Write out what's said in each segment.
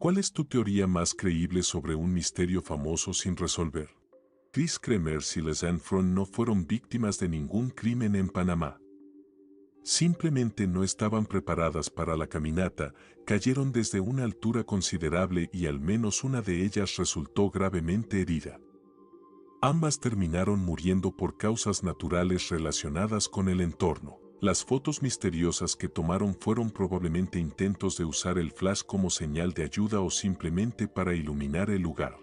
¿Cuál es tu teoría más creíble sobre un misterio famoso sin resolver? Chris Kremers y Les Front no fueron víctimas de ningún crimen en Panamá. Simplemente no estaban preparadas para la caminata, cayeron desde una altura considerable y al menos una de ellas resultó gravemente herida. Ambas terminaron muriendo por causas naturales relacionadas con el entorno. Las fotos misteriosas que tomaron fueron probablemente intentos de usar el flash como señal de ayuda o simplemente para iluminar el lugar.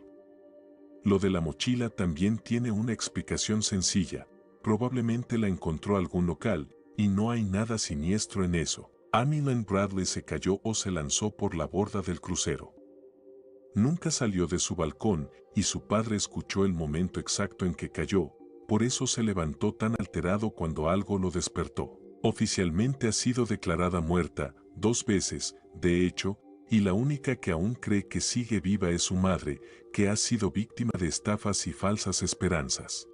Lo de la mochila también tiene una explicación sencilla. Probablemente la encontró algún local, y no hay nada siniestro en eso. Amy Lynn Bradley se cayó o se lanzó por la borda del crucero. Nunca salió de su balcón y su padre escuchó el momento exacto en que cayó, por eso se levantó tan alterado cuando algo lo despertó. Oficialmente ha sido declarada muerta 2 veces, de hecho, y la única que aún cree que sigue viva es su madre, que ha sido víctima de estafas y falsas esperanzas.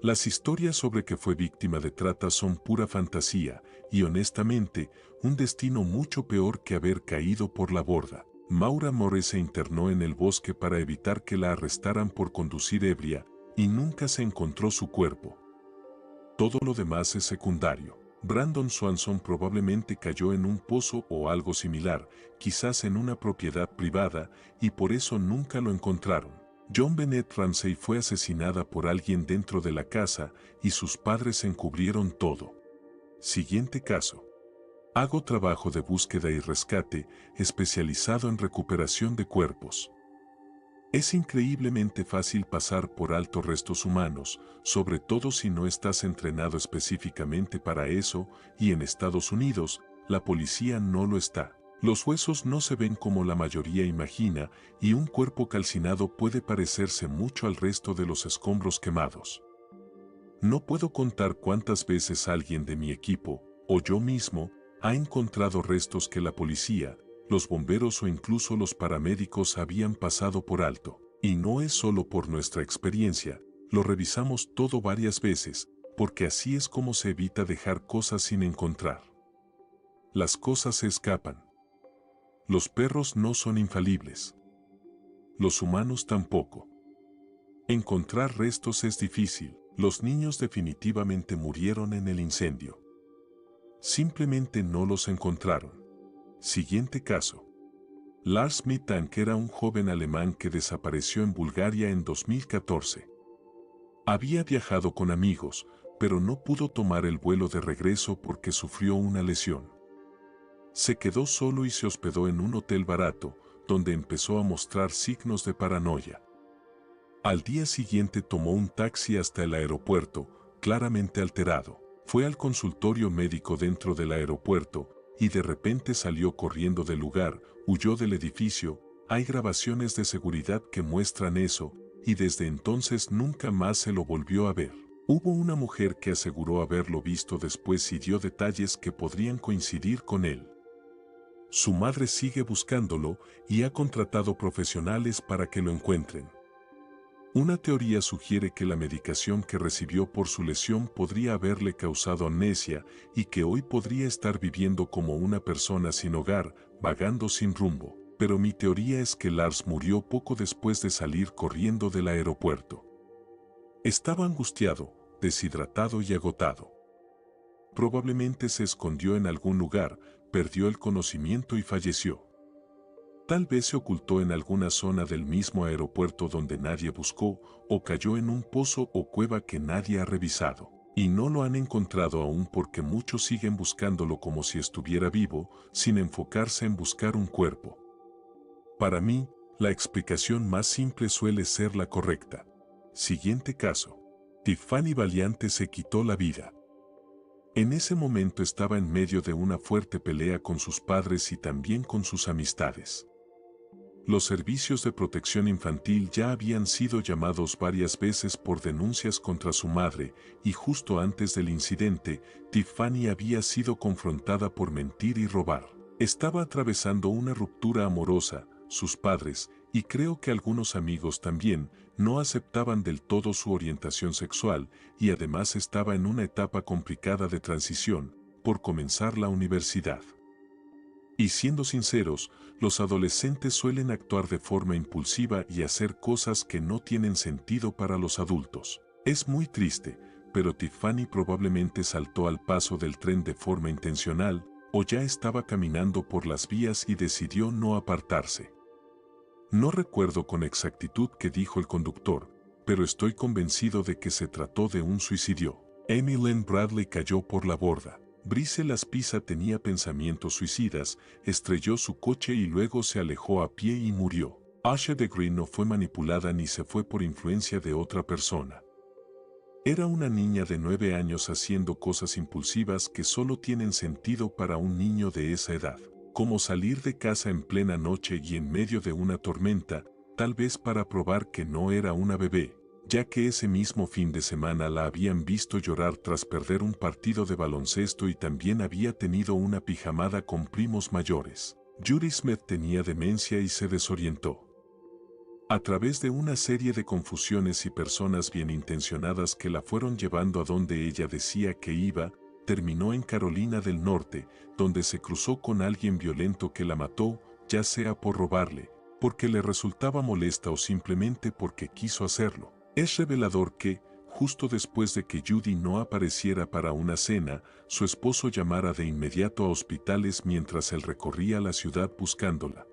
Las historias sobre que fue víctima de trata son pura fantasía, y honestamente, un destino mucho peor que haber caído por la borda. Maura Morris se internó en el bosque para evitar que la arrestaran por conducir ebria, y nunca se encontró su cuerpo. Todo lo demás es secundario. Brandon Swanson probablemente cayó en un pozo o algo similar, quizás en una propiedad privada, y por eso nunca lo encontraron. John Bennett Ramsey fue asesinada por alguien dentro de la casa y sus padres encubrieron todo. Siguiente caso. Hago trabajo de búsqueda y rescate, especializado en recuperación de cuerpos. Es increíblemente fácil pasar por alto restos humanos, sobre todo si no estás entrenado específicamente para eso, y en Estados Unidos, la policía no lo está. Los huesos no se ven como la mayoría imagina, y un cuerpo calcinado puede parecerse mucho al resto de los escombros quemados. No puedo contar cuántas veces alguien de mi equipo, o yo mismo, ha encontrado restos que la policía, los bomberos o incluso los paramédicos habían pasado por alto. Y no es solo por nuestra experiencia, lo revisamos todo varias veces, porque así es como se evita dejar cosas sin encontrar. Las cosas se escapan. Los perros no son infalibles. Los humanos tampoco. Encontrar restos es difícil. Los niños definitivamente murieron en el incendio. Simplemente no los encontraron. Siguiente caso. Lars Mittank era un joven alemán que desapareció en Bulgaria en 2014. Había viajado con amigos, pero no pudo tomar el vuelo de regreso porque sufrió una lesión. Se quedó solo y se hospedó en un hotel barato, donde empezó a mostrar signos de paranoia. Al día siguiente tomó un taxi hasta el aeropuerto, claramente alterado. Fue al consultorio médico dentro del aeropuerto, y de repente salió corriendo del lugar, huyó del edificio. Hay grabaciones de seguridad que muestran eso, y desde entonces nunca más se lo volvió a ver. Hubo una mujer que aseguró haberlo visto después y dio detalles que podrían coincidir con él. Su madre sigue buscándolo y ha contratado profesionales para que lo encuentren. Una teoría sugiere que la medicación que recibió por su lesión podría haberle causado amnesia y que hoy podría estar viviendo como una persona sin hogar, vagando sin rumbo. Pero mi teoría es que Lars murió poco después de salir corriendo del aeropuerto. Estaba angustiado, deshidratado y agotado. Probablemente se escondió en algún lugar, perdió el conocimiento y falleció. Tal vez se ocultó en alguna zona del mismo aeropuerto donde nadie buscó, o cayó en un pozo o cueva que nadie ha revisado. Y no lo han encontrado aún porque muchos siguen buscándolo como si estuviera vivo, sin enfocarse en buscar un cuerpo. Para mí, la explicación más simple suele ser la correcta. Siguiente caso. Tiffany Valiante se quitó la vida. En ese momento estaba en medio de una fuerte pelea con sus padres y también con sus amistades. Los servicios de protección infantil ya habían sido llamados varias veces por denuncias contra su madre, y justo antes del incidente, Tiffany había sido confrontada por mentir y robar. Estaba atravesando una ruptura amorosa, sus padres, y creo que algunos amigos también, no aceptaban del todo su orientación sexual, y además estaba en una etapa complicada de transición, por comenzar la universidad. Y siendo sinceros, los adolescentes suelen actuar de forma impulsiva y hacer cosas que no tienen sentido para los adultos. Es muy triste, pero Tiffany probablemente saltó al paso del tren de forma intencional, o ya estaba caminando por las vías y decidió no apartarse. No recuerdo con exactitud qué dijo el conductor, pero estoy convencido de que se trató de un suicidio. Amy Lynn Bradley cayó por la borda. Brice Laspisa tenía pensamientos suicidas, estrelló su coche y luego se alejó a pie y murió. Asha de Green no fue manipulada ni se fue por influencia de otra persona. Era una niña de 9 años haciendo cosas impulsivas que solo tienen sentido para un niño de esa edad, como salir de casa en plena noche y en medio de una tormenta, tal vez para probar que no era una bebé, ya que ese mismo fin de semana la habían visto llorar tras perder un partido de baloncesto y también había tenido una pijamada con primos mayores. Judy Smith tenía demencia y se desorientó. A través de una serie de confusiones y personas bien intencionadas que la fueron llevando a donde ella decía que iba, terminó en Carolina del Norte, donde se cruzó con alguien violento que la mató, ya sea por robarle, porque le resultaba molesta o simplemente porque quiso hacerlo. Es revelador que, justo después de que Judy no apareciera para una cena, su esposo llamara de inmediato a hospitales mientras él recorría la ciudad buscándola.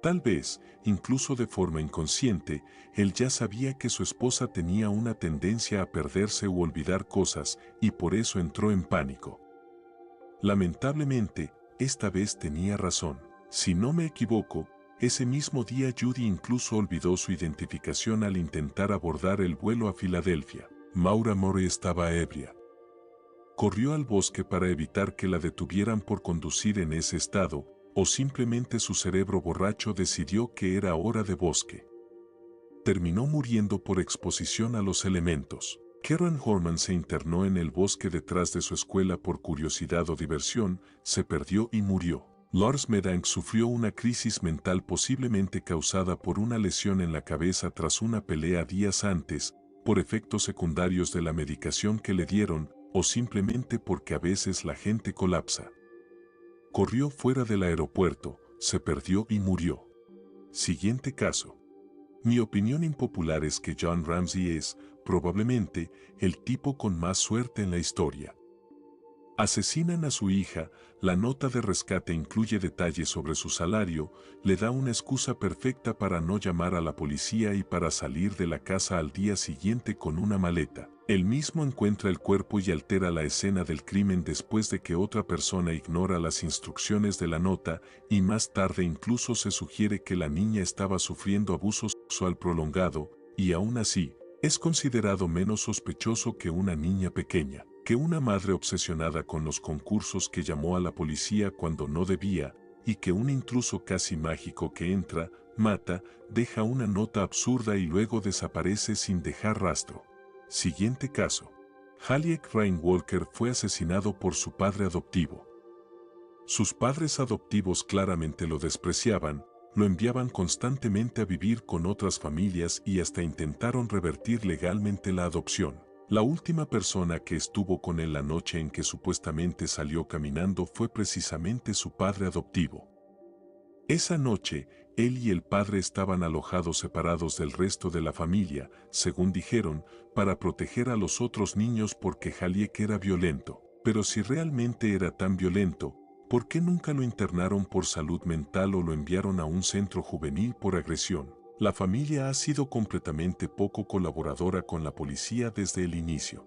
Tal vez, incluso de forma inconsciente, él ya sabía que su esposa tenía una tendencia a perderse u olvidar cosas y por eso entró en pánico. Lamentablemente, esta vez tenía razón. Si no me equivoco, ese mismo día Judy incluso olvidó su identificación al intentar abordar el vuelo a Filadelfia. Maura Murray estaba ebria. Corrió al bosque para evitar que la detuvieran por conducir en ese estado, o simplemente su cerebro borracho decidió que era hora de bosque. Terminó muriendo por exposición a los elementos. Karen Horman se internó en el bosque detrás de su escuela por curiosidad o diversión, se perdió y murió. Lars Medank sufrió una crisis mental posiblemente causada por una lesión en la cabeza tras una pelea días antes, por efectos secundarios de la medicación que le dieron, o simplemente porque a veces la gente colapsa. Corrió fuera del aeropuerto, se perdió y murió. Siguiente caso. Mi opinión impopular es que John Ramsey es, probablemente, el tipo con más suerte en la historia. Asesinan a su hija, la nota de rescate incluye detalles sobre su salario, le da una excusa perfecta para no llamar a la policía y para salir de la casa al día siguiente con una maleta. Él mismo encuentra el cuerpo y altera la escena del crimen después de que otra persona ignora las instrucciones de la nota y más tarde incluso se sugiere que la niña estaba sufriendo abuso sexual prolongado y aún así, es considerado menos sospechoso que una niña pequeña, que una madre obsesionada con los concursos que llamó a la policía cuando no debía, y que un intruso casi mágico que entra, mata, deja una nota absurda y luego desaparece sin dejar rastro. Siguiente caso. Halleck Rain Walker fue asesinado por su padre adoptivo. Sus padres adoptivos claramente lo despreciaban, lo enviaban constantemente a vivir con otras familias y hasta intentaron revertir legalmente la adopción. La última persona que estuvo con él la noche en que supuestamente salió caminando fue precisamente su padre adoptivo. Esa noche, él y el padre estaban alojados separados del resto de la familia, según dijeron, para proteger a los otros niños porque Halleck era violento. Pero si realmente era tan violento, ¿por qué nunca lo internaron por salud mental o lo enviaron a un centro juvenil por agresión? La familia ha sido completamente poco colaboradora con la policía desde el inicio.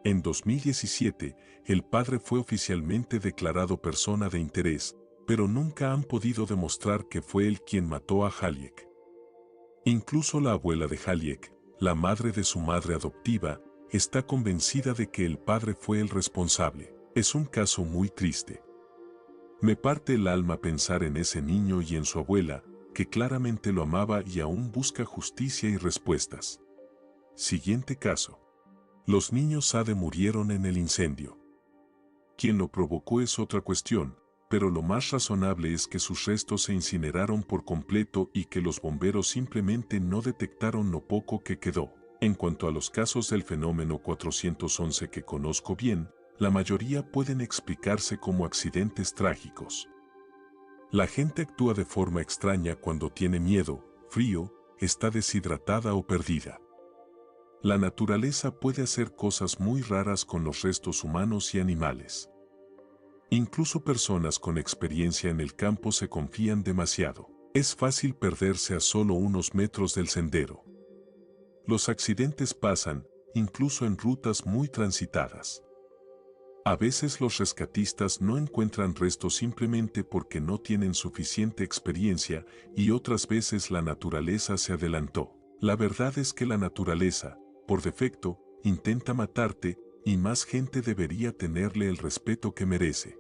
En 2017, el padre fue oficialmente declarado persona de interés, pero nunca han podido demostrar que fue él quien mató a Halleck. Incluso la abuela de Halleck, la madre de su madre adoptiva, está convencida de que el padre fue el responsable. Es un caso muy triste. Me parte el alma pensar en ese niño y en su abuela, que claramente lo amaba y aún busca justicia y respuestas. Siguiente caso. Los niños Sade murieron en el incendio. Quien lo provocó es otra cuestión, pero lo más razonable es que sus restos se incineraron por completo y que los bomberos simplemente no detectaron lo poco que quedó. En cuanto a los casos del fenómeno 411 que conozco bien, la mayoría pueden explicarse como accidentes trágicos. La gente actúa de forma extraña cuando tiene miedo, frío, está deshidratada o perdida. La naturaleza puede hacer cosas muy raras con los restos humanos y animales. Incluso personas con experiencia en el campo se confían demasiado. Es fácil perderse a solo unos metros del sendero. Los accidentes pasan, incluso en rutas muy transitadas. A veces los rescatistas no encuentran restos simplemente porque no tienen suficiente experiencia y otras veces la naturaleza se adelantó. La verdad es que la naturaleza, por defecto, intenta matarte y más gente debería tenerle el respeto que merece.